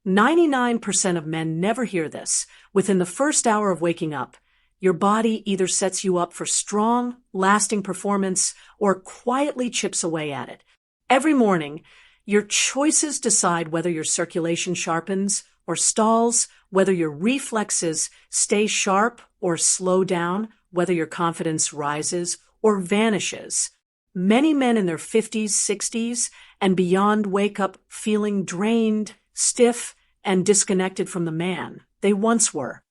99% of men never hear this. Within the first hour of waking up, your body either sets you up for strong, lasting performance or quietly chips away at it. Every morning, your choices decide whether your circulation sharpens or stalls, whether your reflexes stay sharp or slow down, whether your confidence rises or vanishes. Many men in their 50s, 60s, and beyond wake up feeling drained, stiff, and disconnected from the man they once were.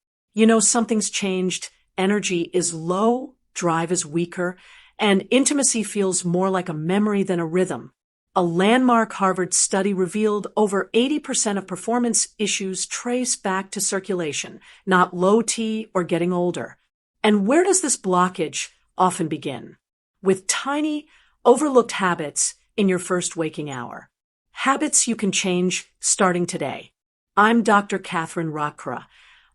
Something's changed. Energy is low, drive is weaker, and intimacy feels more like a memory than a rhythm. A landmark Harvard study revealed over 80% of performance issues trace back to circulation, not low T or getting older. And where does this blockage often begin? With tiny, overlooked habits in your first waking hour. Habits you can change starting today. I'm Dr. Catherine Rockra,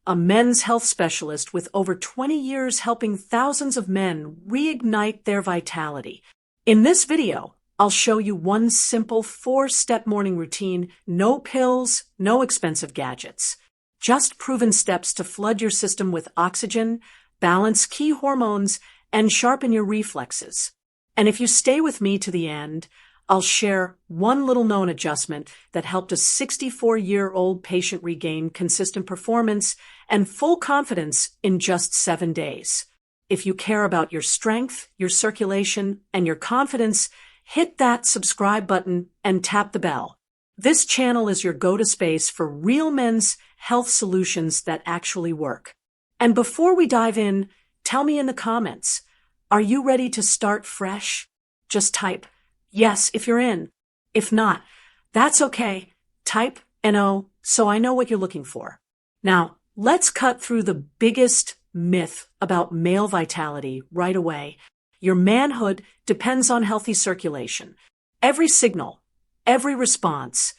a men's health specialist with over 20 years helping thousands of men reignite their vitality. In this video, I'll show you one simple 4-step morning routine, no pills, no expensive gadgets. Just proven steps to flood your system with oxygen, balance key hormones, and sharpen your reflexes. And if you stay with me to the end, I'll share one little known adjustment that helped a 64-year-old patient regain consistent performance and full confidence in just 7 days. If you care about your strength, your circulation, and your confidence, hit that subscribe button and tap the bell. This channel is your go-to space for real men's health solutions that actually work. And before we dive in, tell me in the comments, are you ready to start fresh? Just type yes if you're in. If not, that's okay. Type NO so I know what you're looking for. Now, let's cut through the biggest myth about male vitality right away. Your manhood depends on healthy circulation. Every signal, every response,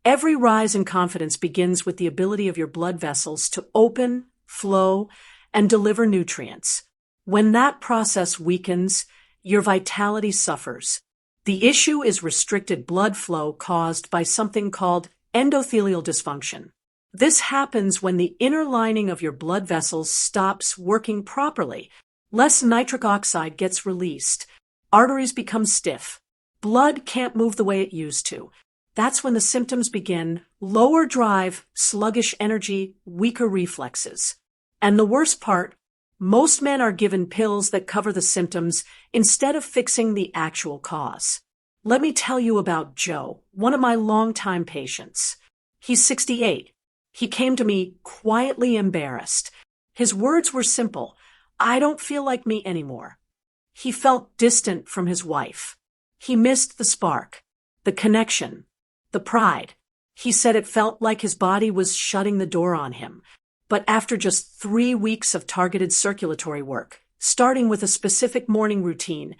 every rise in confidence begins with the ability of your blood vessels to open, flow, and deliver nutrients. When that process weakens, your vitality suffers. The issue is restricted blood flow caused by something called endothelial dysfunction. This happens when the inner lining of your blood vessels stops working properly. Less nitric oxide gets released. Arteries become stiff. Blood can't move the way it used to. That's when the symptoms begin: lower drive, sluggish energy, weaker reflexes. And the worst part, most men are given pills that cover the symptoms instead of fixing the actual cause. Let me tell you about Joe, one of my longtime patients. He's 68. He came to me quietly embarrassed. His words were simple: I don't feel like me anymore. He felt distant from his wife. He missed the spark, the connection, the pride. He said it felt like his body was shutting the door on him. But after just 3 weeks of targeted circulatory work, starting with a specific morning routine,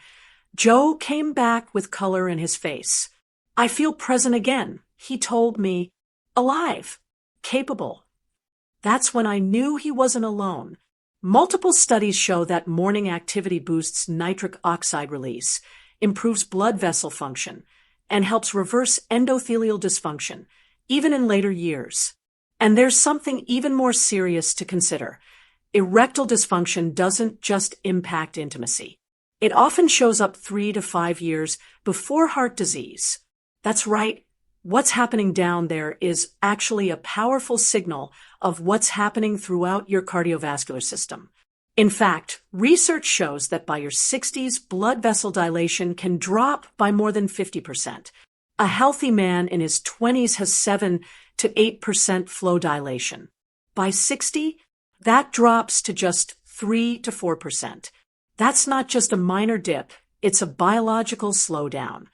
Joe came back with color in his face. I feel present again, he told me, alive, capable. That's when I knew he wasn't alone. Multiple studies show that morning activity boosts nitric oxide release, improves blood vessel function, and helps reverse endothelial dysfunction, even in later years. And there's something even more serious to consider. Erectile dysfunction doesn't just impact intimacy. It often shows up 3 to 5 years before heart disease. That's right. What's happening down there is actually a powerful signal of what's happening throughout your cardiovascular system. In fact, research shows that by your 60s, blood vessel dilation can drop by more than 50%. A healthy man in his 20s has 7 to 8% flow dilation. By 60, that drops to just 3 to 4%. That's not just a minor dip, it's a biological slowdown.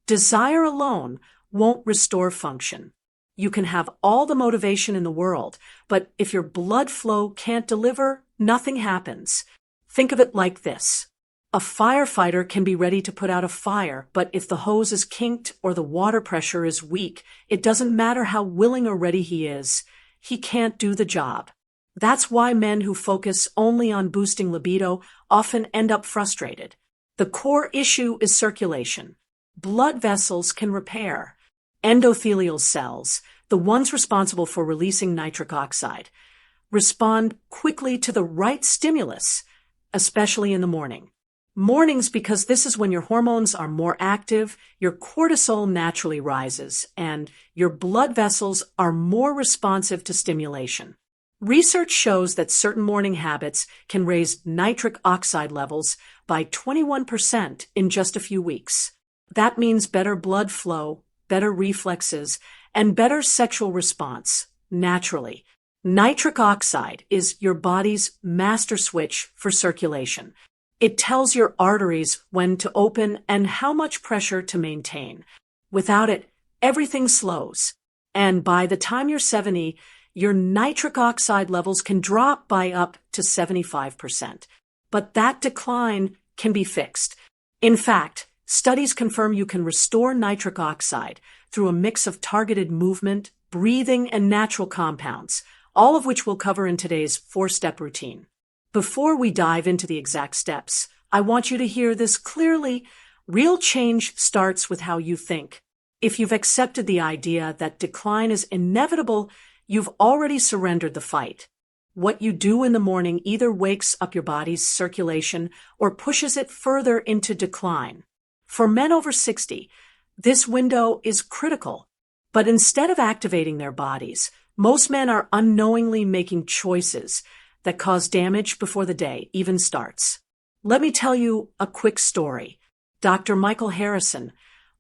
Desire alone won't restore function. You can have all the motivation in the world, but if your blood flow can't deliver, nothing happens. Think of it like this. A firefighter can be ready to put out a fire, but if the hose is kinked or the water pressure is weak, it doesn't matter how willing or ready he is. He can't do the job. That's why men who focus only on boosting libido often end up frustrated. The core issue is circulation. Blood vessels can repair. Endothelial cells, the ones responsible for releasing nitric oxide, respond quickly to the right stimulus, especially in the morning. Mornings, because this is when your hormones are more active, your cortisol naturally rises, and your blood vessels are more responsive to stimulation. Research shows that certain morning habits can raise nitric oxide levels by 21% in just a few weeks. That means better blood flow, better reflexes, and better sexual response, naturally. Nitric oxide is your body's master switch for circulation. It tells your arteries when to open and how much pressure to maintain. Without it, everything slows. And by the time you're 70, your nitric oxide levels can drop by up to 75%. But that decline can be fixed. In fact, studies confirm you can restore nitric oxide through a mix of targeted movement, breathing, and natural compounds, all of which we'll cover in today's 4-step routine. Before we dive into the exact steps, I want you to hear this clearly. Real change starts with how you think. If you've accepted the idea that decline is inevitable, you've already surrendered the fight. What you do in the morning either wakes up your body's circulation or pushes it further into decline. For men over 60, this window is critical. But instead of activating their bodies, most men are unknowingly making choices that cause damage before the day even starts. Let me tell you a quick story. Dr. Michael Harrison,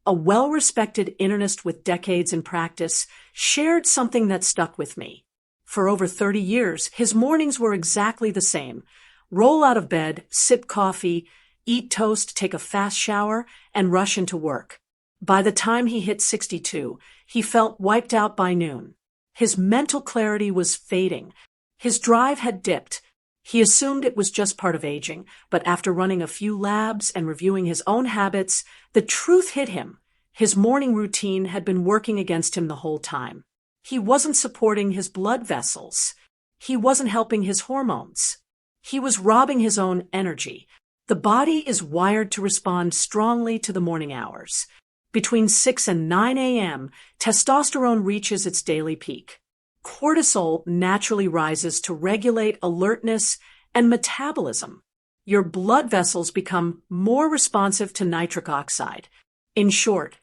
a well-respected internist with decades in practice, shared something that stuck with me. For over 30 years, his mornings were exactly the same. Roll out of bed, sip coffee, eat toast, take a fast shower, and rush into work. By the time he hit 62, he felt wiped out by noon. His mental clarity was fading. His drive had dipped. He assumed it was just part of aging, but after running a few labs and reviewing his own habits, the truth hit him. His morning routine had been working against him the whole time. He wasn't supporting his blood vessels. He wasn't helping his hormones. He was robbing his own energy. The body is wired to respond strongly to the morning hours. Between 6 and 9 a.m., testosterone reaches its daily peak. Cortisol naturally rises to regulate alertness and metabolism. Your blood vessels become more responsive to nitric oxide. In short,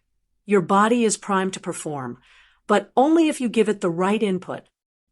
your body is primed to perform, but only if you give it the right input.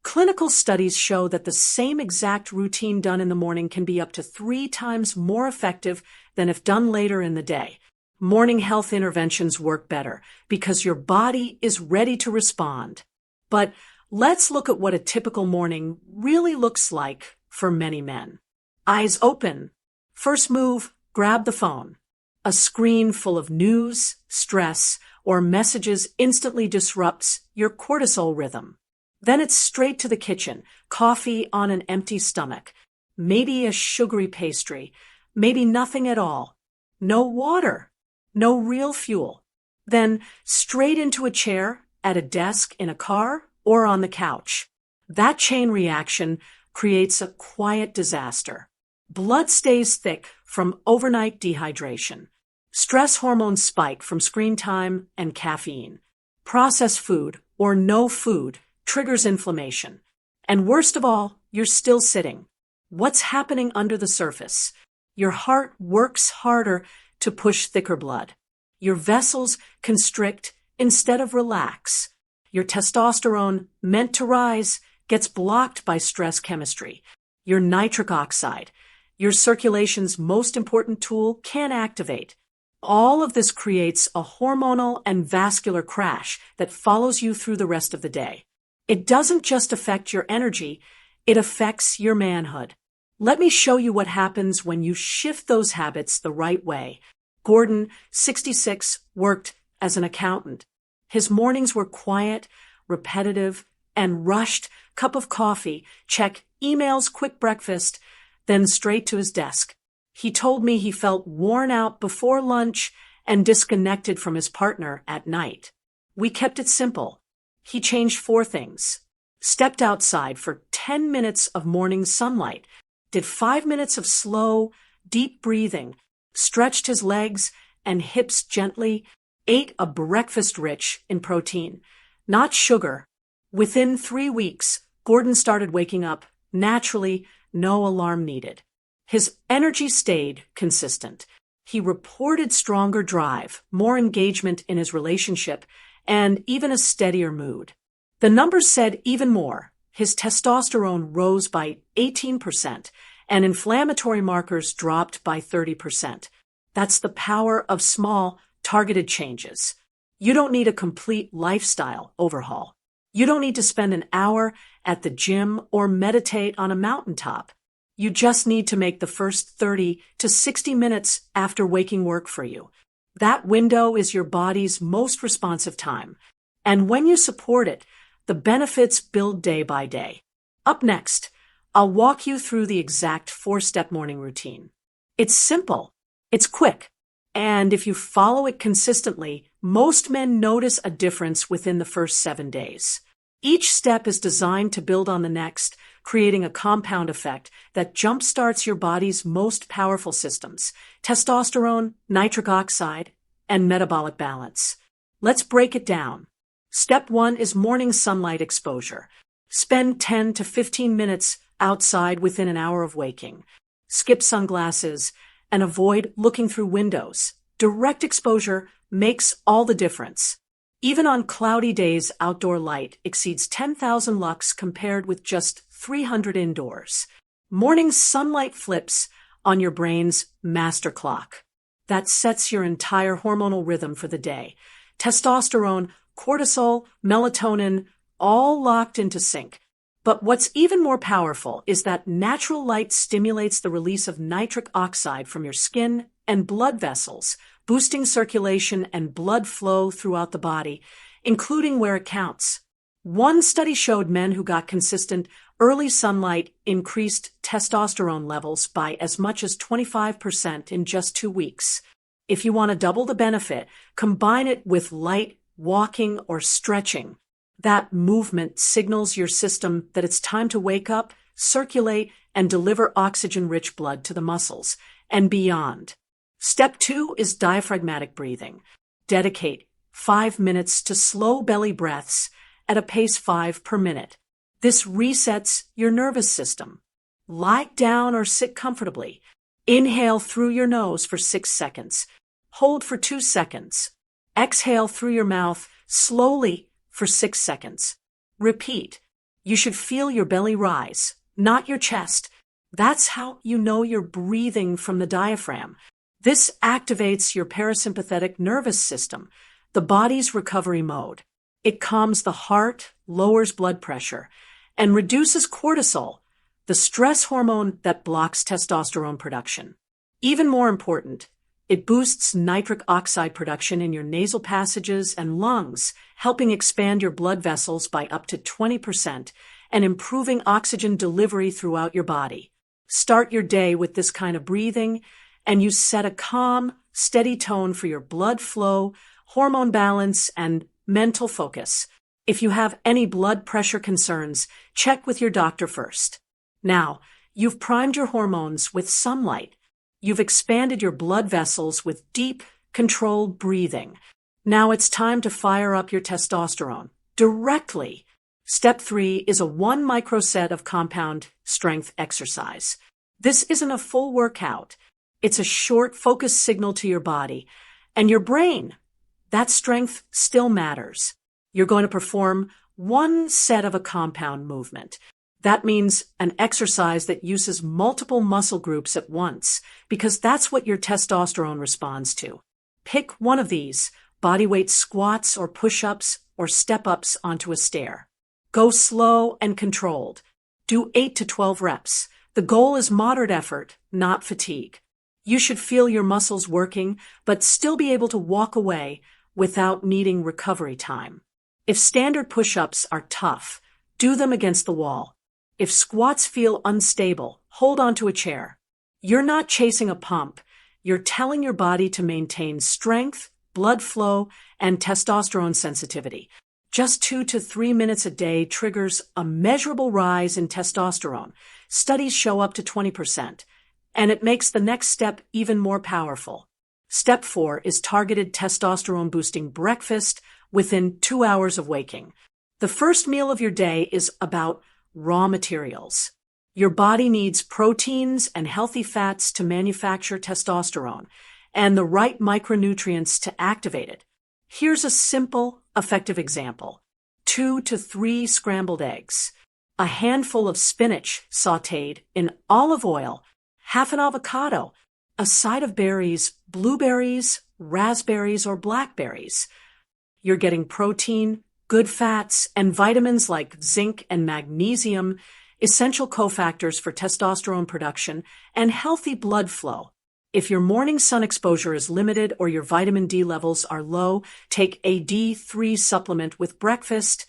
Clinical studies show that the same exact routine done in the morning can be up to 3 times more effective than if done later in the day. Morning health interventions work better because your body is ready to respond. But let's look at what a typical morning really looks like for many men. Eyes open. First move, grab the phone. A screen full of news, stress, or messages instantly disrupts your cortisol rhythm. Then it's straight to the kitchen, coffee on an empty stomach, maybe a sugary pastry, maybe nothing at all. No water. No real fuel. Then straight into a chair, at a desk, in a car, or on the couch. That chain reaction creates a quiet disaster. Blood stays thick from overnight dehydration. Stress hormones spike from screen time and caffeine. Processed food, or no food, triggers inflammation. And worst of all, you're still sitting. What's happening under the surface? Your heart works harder to push thicker blood. Your vessels constrict instead of relax. Your testosterone, meant to rise, gets blocked by stress chemistry. Your nitric oxide, your circulation's most important tool, can't activate. All of this creates a hormonal and vascular crash that follows you through the rest of the day. It doesn't just affect your energy, it affects your manhood. Let me show you what happens when you shift those habits the right way. Gordon, 66, worked as an accountant. His mornings were quiet, repetitive, and rushed. Cup of coffee, check emails, quick breakfast, then straight to his desk. He told me he felt worn out before lunch and disconnected from his partner at night. We kept it simple. He changed 4 things. Stepped outside for 10 minutes of morning sunlight, did 5 minutes of slow, deep breathing, stretched his legs and hips gently, ate a breakfast rich in protein, not sugar, Within 3 weeks, Gordon started waking up naturally, no alarm needed. His energy stayed consistent. He reported stronger drive, more engagement in his relationship, and even a steadier mood. The numbers said even more. His testosterone rose by 18%, and inflammatory markers dropped by 30%. That's the power of small, targeted changes. You don't need a complete lifestyle overhaul. You don't need to spend an hour at the gym or meditate on a mountaintop. You just need to make the first 30 to 60 minutes after waking work for you. That window is your body's most responsive time. And when you support it, the benefits build day by day. Up next, I'll walk you through the exact 4-step morning routine. It's simple, it's quick, and if you follow it consistently, most men notice a difference within the first 7 days. Each step is designed to build on the next, creating a compound effect that jumpstarts your body's most powerful systems: testosterone, nitric oxide, and metabolic balance. Let's break it down. Step 1 is morning sunlight exposure. Spend 10 to 15 minutes outside within an hour of waking. Skip sunglasses and avoid looking through windows. Direct exposure makes all the difference. Even on cloudy days, outdoor light exceeds 10,000 lux compared with just 300 indoors. Morning sunlight flips on your brain's master clock. That sets your entire hormonal rhythm for the day. Testosterone, cortisol, melatonin, all locked into sync. But what's even more powerful is that natural light stimulates the release of nitric oxide from your skin and blood vessels, boosting circulation and blood flow throughout the body, including where it counts. One study showed men who got consistent early sunlight increased testosterone levels by as much as 25% in just 2 weeks. If you want to double the benefit, combine it with light walking or stretching. That movement signals your system that it's time to wake up, circulate, and deliver oxygen-rich blood to the muscles and beyond. Step 2 is diaphragmatic breathing. Dedicate 5 minutes to slow belly breaths at a pace 5 per minute. This resets your nervous system. Lie down or sit comfortably. Inhale through your nose for 6 seconds. Hold for 2 seconds. Exhale through your mouth slowly for 6 seconds. Repeat. You should feel your belly rise, not your chest. That's how you know you're breathing from the diaphragm. This activates your parasympathetic nervous system, the body's recovery mode. It calms the heart, lowers blood pressure, and reduces cortisol, the stress hormone that blocks testosterone production. Even more important, it boosts nitric oxide production in your nasal passages and lungs, helping expand your blood vessels by up to 20% and improving oxygen delivery throughout your body. Start your day with this kind of breathing, and you set a calm, steady tone for your blood flow, hormone balance, and mental focus. If you have any blood pressure concerns, check with your doctor first. Now, you've primed your hormones with sunlight. You've expanded your blood vessels with deep, controlled breathing. Now it's time to fire up your testosterone directly. Step 3 is a 1 microset of compound strength exercise. This isn't a full workout. It's a short, focused signal to your body and your brain. That strength still matters. You're going to perform 1 set of a compound movement. That means an exercise that uses multiple muscle groups at once, because that's what your testosterone responds to. Pick one of these: bodyweight squats or push-ups or step-ups onto a stair. Go slow and controlled. Do 8 to 12 reps. The goal is moderate effort, not fatigue. You should feel your muscles working, but still be able to walk away without needing recovery time. If standard push-ups are tough, do them against the wall. If squats feel unstable, hold onto a chair. You're not chasing a pump. You're telling your body to maintain strength, blood flow, and testosterone sensitivity. Just 2 to 3 minutes a day triggers a measurable rise in testosterone. Studies show up to 20%, and it makes the next step even more powerful. Step 4 is targeted testosterone-boosting breakfast within 2 hours of waking. The first meal of your day is about raw materials. Your body needs proteins and healthy fats to manufacture testosterone and the right micronutrients to activate it. Here's a simple, effective example. 2 to 3 scrambled eggs, a handful of spinach sautéed in olive oil, half an avocado, a side of berries, blueberries, raspberries, or blackberries. You're getting protein, good fats, and vitamins like zinc and magnesium, essential cofactors for testosterone production, and healthy blood flow. If your morning sun exposure is limited or your vitamin D levels are low, take a D3 supplement with breakfast,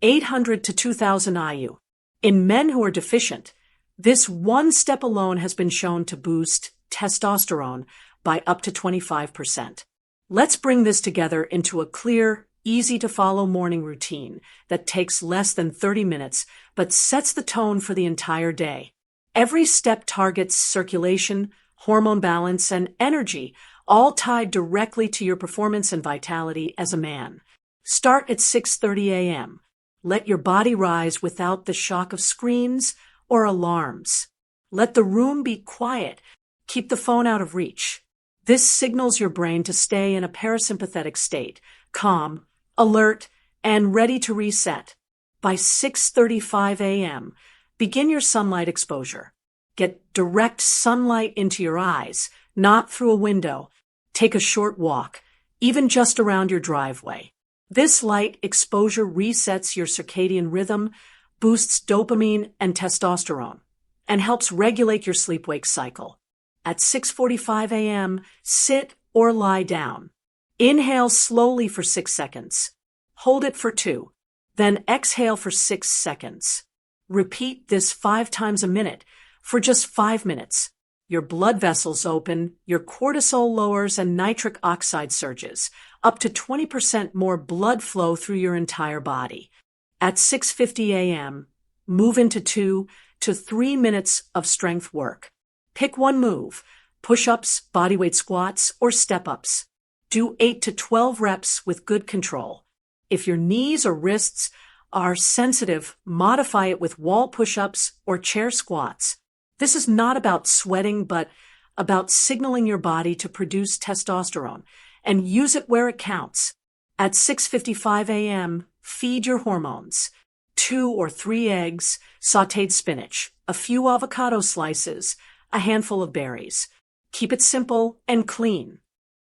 800 to 2000 IU. In men who are deficient, this one step alone has been shown to boost testosterone by up to 25%. Let's bring this together into a clear, easy-to-follow morning routine that takes less than 30 minutes but sets the tone for the entire day. Every step targets circulation, hormone balance, and energy, all tied directly to your performance and vitality as a man. Start at 6:30 a.m. Let your body rise without the shock of screens or alarms. Let the room be quiet. Keep the phone out of reach. This signals your brain to stay in a parasympathetic state, calm, alert, and ready to reset. By 6:35 a.m., begin your sunlight exposure. Get direct sunlight into your eyes, not through a window. Take a short walk, even just around your driveway. This light exposure resets your circadian rhythm, boosts dopamine and testosterone, and helps regulate your sleep-wake cycle. At 6:45 a.m., sit or lie down. Inhale slowly for 6 seconds. Hold it for 2. Then exhale for 6 seconds. Repeat this 5 times a minute for just 5 minutes. Your blood vessels open, your cortisol lowers, and nitric oxide surges, up to 20% more blood flow through your entire body. At 6:50 a.m., move into 2 to 3 minutes of strength work. Pick one move: push-ups, bodyweight squats, or step-ups. Do 8 to 12 reps with good control. If your knees or wrists are sensitive, modify it with wall push-ups or chair squats. This is not about sweating, but about signaling your body to produce testosterone and use it where it counts. At 6:55 a.m., feed your hormones. 2 or 3 eggs, sautéed spinach, a few avocado slices, a handful of berries. Keep it simple and clean.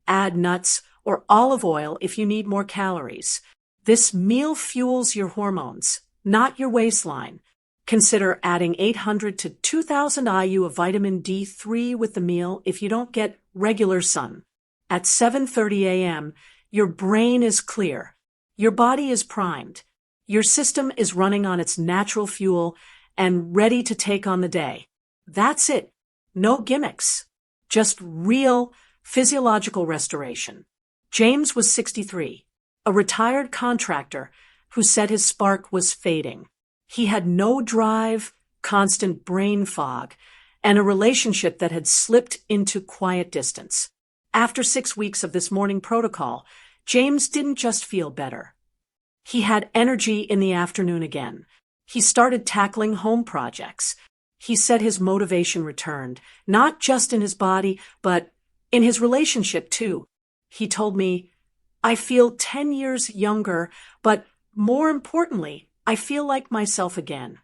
Add nuts or olive oil if you need more calories. This meal fuels your hormones, not your waistline. Consider adding 800 to 2000 IU of vitamin D3 with the meal if you don't get regular sun. At 7:30 a.m., your brain is clear. Your body is primed. Your system is running on its natural fuel and ready to take on the day. That's it. No gimmicks. Just real physiological restoration. James was 63, a retired contractor who said his spark was fading. He had no drive, constant brain fog, and a relationship that had slipped into quiet distance. After 6 weeks of this morning protocol, James didn't just feel better. He had energy in the afternoon again. He started tackling home projects. He said his motivation returned, not just in his body, but in his relationship too. He told me, "I feel 10 years younger, but more importantly, I feel like myself again."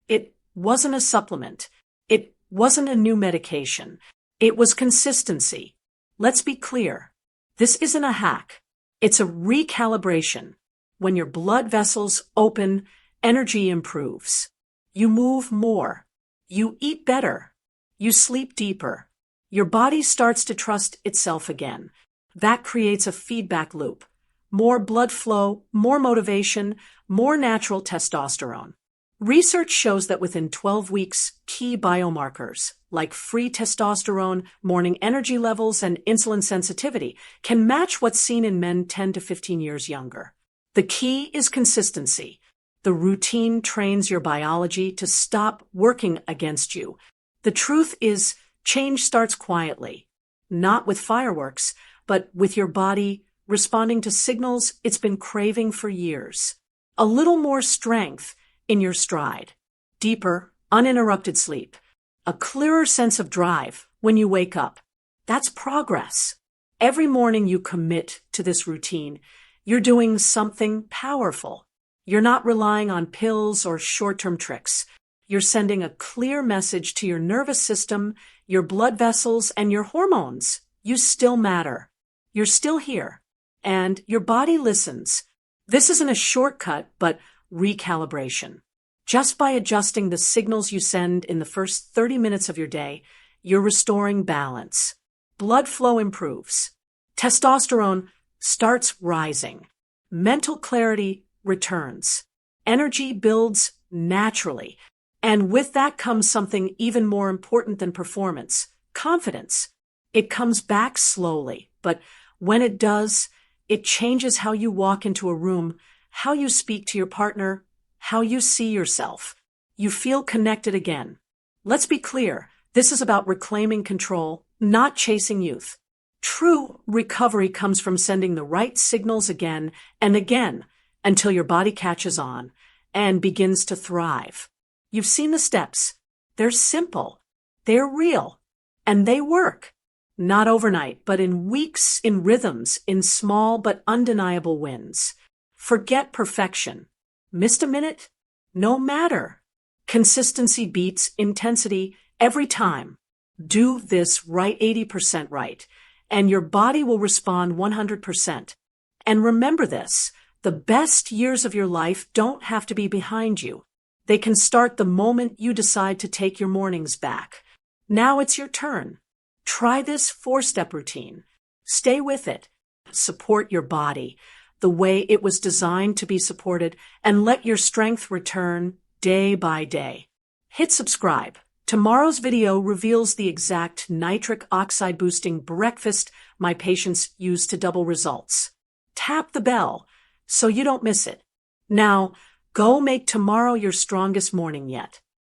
It wasn't a supplement. It wasn't a new medication. It was consistency. Let's be clear. This isn't a hack. It's a recalibration. When your blood vessels open, energy improves. You move more. You eat better. You sleep deeper. Your body starts to trust itself again. That creates a feedback loop. More blood flow, more motivation, more natural testosterone. Research shows that within 12 weeks, key biomarkers like free testosterone, morning energy levels, and insulin sensitivity can match what's seen in men 10 to 15 years younger. The key is consistency. The routine trains your biology to stop working against you. The truth is, change starts quietly, not with fireworks, but with your body responding to signals it's been craving for years. a little more strength in your stride, deeper, uninterrupted sleep, a clearer sense of drive when you wake up. That's progress. Every morning you commit to this routine, you're doing something powerful. You're not relying on pills or short-term tricks. You're sending a clear message to your nervous system, your blood vessels, and your hormones. You still matter. You're still here. And your body listens. This isn't a shortcut, but recalibration. Just by adjusting the signals you send in the first 30 minutes of your day, you're restoring balance. Blood flow improves. Testosterone starts rising. Mental clarity returns. Energy builds naturally. And with that comes something even more important than performance, confidence. It comes back slowly, but when it does, it changes how you walk into a room, how you speak to your partner, how you see yourself. You feel connected again. Let's be clear, this is about reclaiming control, not chasing youth. True recovery comes from sending the right signals again and again until your body catches on and begins to thrive. You've seen the steps. They're simple. They're real. And they work. Not overnight, but in weeks, in rhythms, in small but undeniable wins. Forget perfection. Missed a minute? No matter. Consistency beats intensity every time. Do this right 80% right, and your body will respond 100%. And remember this, the best years of your life don't have to be behind you. They can start the moment you decide to take your mornings back. Now it's your turn. Try this 4-step routine. Stay with it. Support your body the way it was designed to be supported, and let your strength return day by day. Hit subscribe. Tomorrow's video reveals the exact nitric oxide boosting breakfast my patients use to double results. Tap the bell so you don't miss it. Now, go make tomorrow your strongest morning yet.